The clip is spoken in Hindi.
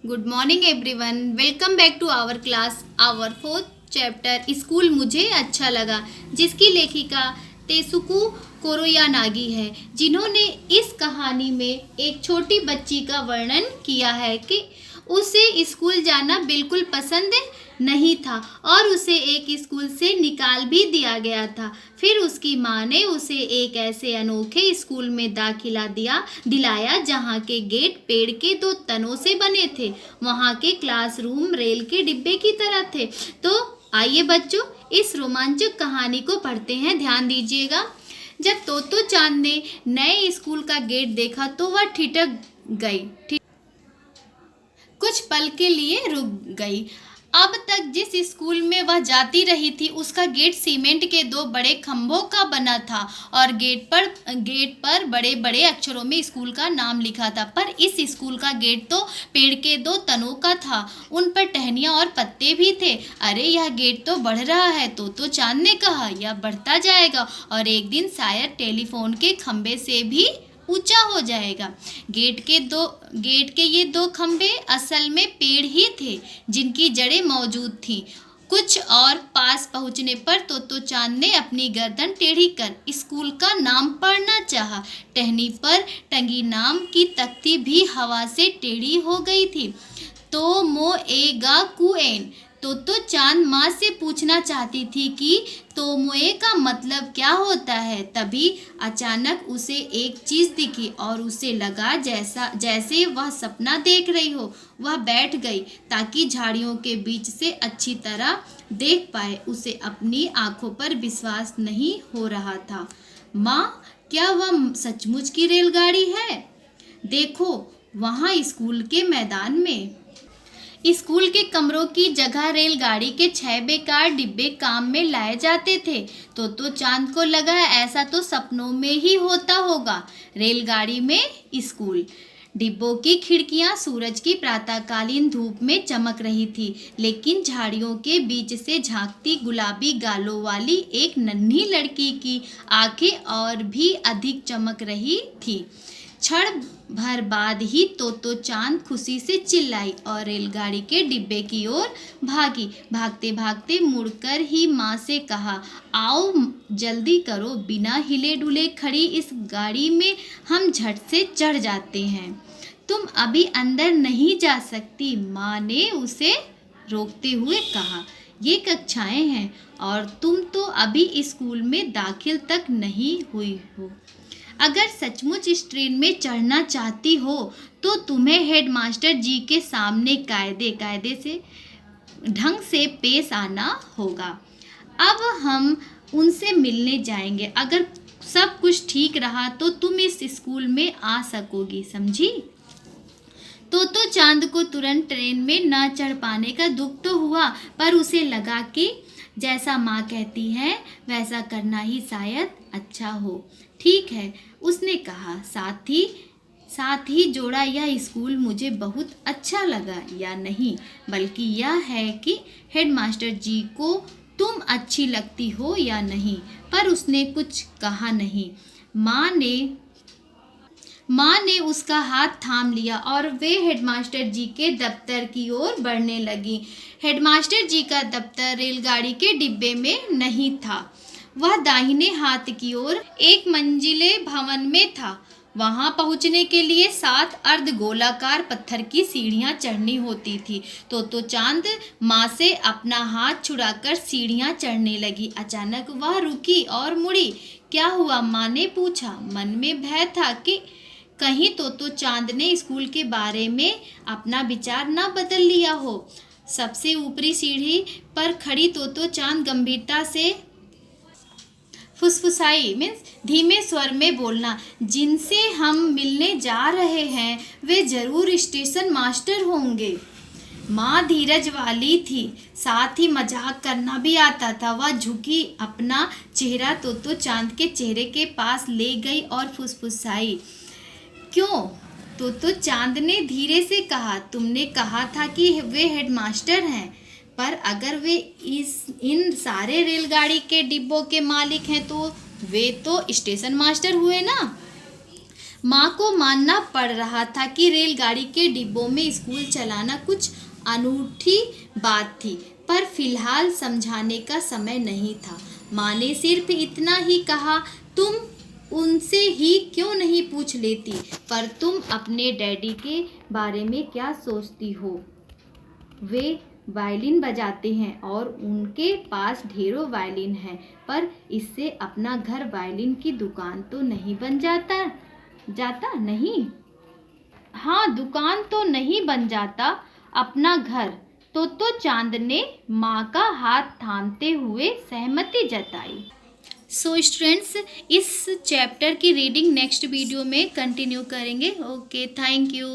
Good morning everyone, welcome back to our class. Our fourth chapter school मुझे अच्छा लगा, जिसकी लेखिका तेसुकु कोरोयानागी है, जिन्होंने इस कहानी में एक छोटी बच्ची का वर्णन किया है कि उसे स्कूल जाना बिल्कुल पसंद नहीं था और उसे एक स्कूल से निकाल भी दिया गया था। फिर उसकी माँ ने उसे एक ऐसे अनोखे स्कूल में दाखिला दिलाया जहाँ के गेट पेड़ के 2 तनों से बने थे। वहाँ के क्लासरूम रेल के डिब्बे की तरह थे। तो आइए बच्चों, इस रोमांचक कहानी को पढ़ते हैं। ध्यान दीजिएगा। जब तोतो चांद ने नए स्कूल का गेट देखा तो वह ठिठक गई, कुछ पल के लिए रुक गई। अब तक जिस स्कूल में वह जाती रही थी उसका गेट सीमेंट के 2 बड़े खंभों का बना था और गेट पर बड़े बड़े अक्षरों में स्कूल का नाम लिखा था। पर इस स्कूल का गेट तो पेड़ के 2 तनों का था, उन पर टहनियाँ और पत्ते भी थे। अरे यह गेट तो बढ़ रहा है, तो चांद ने कहा। यह बढ़ता जाएगा और एक दिन शायद टेलीफोन के खंभे से भी ऊंचा हो जाएगा। गेट के ये 2 खंभे असल में पेड़ ही थे, जिनकी जड़ें मौजूद थीं। कुछ और पास पहुंचने पर तो चांद ने अपनी गर्दन टेढ़ी कर स्कूल का नाम पढ़ना चाहा। टहनी पर टंगी नाम की तख्ती भी हवा से टेढ़ी हो गई थी। तो मोएगा कुएन। तो चांद माँ से पूछना चाहती थी कि तोमोए का मतलब क्या होता है। तभी अचानक उसे एक चीज दिखी और उसे लगा जैसे वह सपना देख रही हो। वह बैठ गई ताकि झाड़ियों के बीच से अच्छी तरह देख पाए। उसे अपनी आंखों पर विश्वास नहीं हो रहा था। माँ, क्या वह सचमुच की रेलगाड़ी है? देखो, वहाँ स्कूल के मैदान में स्कूल के कमरों की जगह रेलगाड़ी के 6 बेकार डिब्बे काम में लाए जाते थे। तो चांद को लगा ऐसा तो सपनों में ही होता होगा। रेलगाड़ी में स्कूल। डिब्बों की खिड़कियां सूरज की प्रातःकालीन धूप में चमक रही थी, लेकिन झाड़ियों के बीच से झांकती गुलाबी गालों वाली एक नन्ही लड़की की आंखें और भी अधिक चमक रही थी। क्षण भर बाद ही तो चांद खुशी से चिल्लाई और रेलगाड़ी के डिब्बे की ओर भागी। भागते भागते मुड़कर ही माँ से कहा, आओ जल्दी करो, बिना हिले डुले खड़ी इस गाड़ी में हम झट से चढ़ जाते हैं। तुम अभी अंदर नहीं जा सकती, माँ ने उसे रोकते हुए कहा। ये कक्षाएं हैं और तुम तो अभी स्कूल में दाखिल तक नहीं हुई हो। अगर सचमुच इस ट्रेन में चढ़ना चाहती हो तो तुम्हें हेडमास्टर जी के सामने कायदे से ढंग से पेश आना होगा। अब हम उनसे मिलने जाएंगे। अगर सब कुछ ठीक रहा तो तुम इस स्कूल में आ सकोगी, समझी? तो चांद को तुरंत ट्रेन में न चढ़ पाने का दुख तो हुआ, पर उसे लगा कि जैसा माँ कहती है वैसा करना ही शायद अच्छा हो। ठीक है, उसने कहा। साथ ही जोड़ा, यह स्कूल मुझे बहुत अच्छा लगा या नहीं, बल्कि यह है कि हेडमास्टर जी को तुम अच्छी लगती हो या नहीं। पर उसने कुछ कहा नहीं। माँ ने उसका हाथ थाम लिया और वे हेडमास्टर जी के दफ्तर की ओर बढ़ने लगी। हेडमास्टर जी का दफ्तर रेलगाड़ी के डिब्बे में नहीं था। वह दाहिने हाथ की ओर 1 मंजिले भवन में था। वहां पहुंचने के लिए 7 अर्धगोलाकार पत्थर की सीढ़ियां चढ़नी होती थी। तो चांद माँ से अपना हाथ छुड़ाकर सीढ़ियां चढ़ने लगी। अचानक वह रुकी और मुड़ी। क्या हुआ? माँ ने पूछा। मन में भय था कि कहीं तो चांद ने स्कूल के बारे में अपना विचार न बदल लिया हो। सबसे ऊपरी सीढ़ी पर खड़ी तो चांद गंभीरता से फुसफुसाई, मीन्स धीमे स्वर में बोलना, जिनसे हम मिलने जा रहे हैं वे जरूर स्टेशन मास्टर होंगे। माँ धीरज वाली थी, साथ ही मजाक करना भी आता था। वह झुकी अपना चेहरा तो चांद के चेहरे के पास ले गई और फुसफुसाई। क्यों? तो चांद ने धीरे से कहा, तुमने कहा था कि वे हेडमास्टर हैं, पर अगर वे इन सारे रेलगाड़ी के डिब्बों के मालिक हैं तो वे तो स्टेशन मास्टर हुए ना। माँ को मानना पड़ रहा था कि रेलगाड़ी के डिब्बों में स्कूल चलाना कुछ अनूठी बात थी, पर फिलहाल समझाने का समय नहीं था। माँ ने सिर्फ इतना ही कहा, तुम उनसे ही क्यों नहीं पूछ लेती, पर तुम अपने डैडी के बारे में क्या सोचती हो? वे वायलिन बजाते हैं और उनके पास ढेरों वायलिन हैं, पर इससे अपना घर वायलिन की दुकान तो नहीं बन जाता नहीं। हाँ, दुकान तो नहीं बन जाता, अपना घर तो चांद ने माँ का हाथ थामते हुए सहमति जताई। सो स्टूडेंट्स, इस चैप्टर की रीडिंग नेक्स्ट वीडियो में कंटिन्यू करेंगे। Okay, thank you.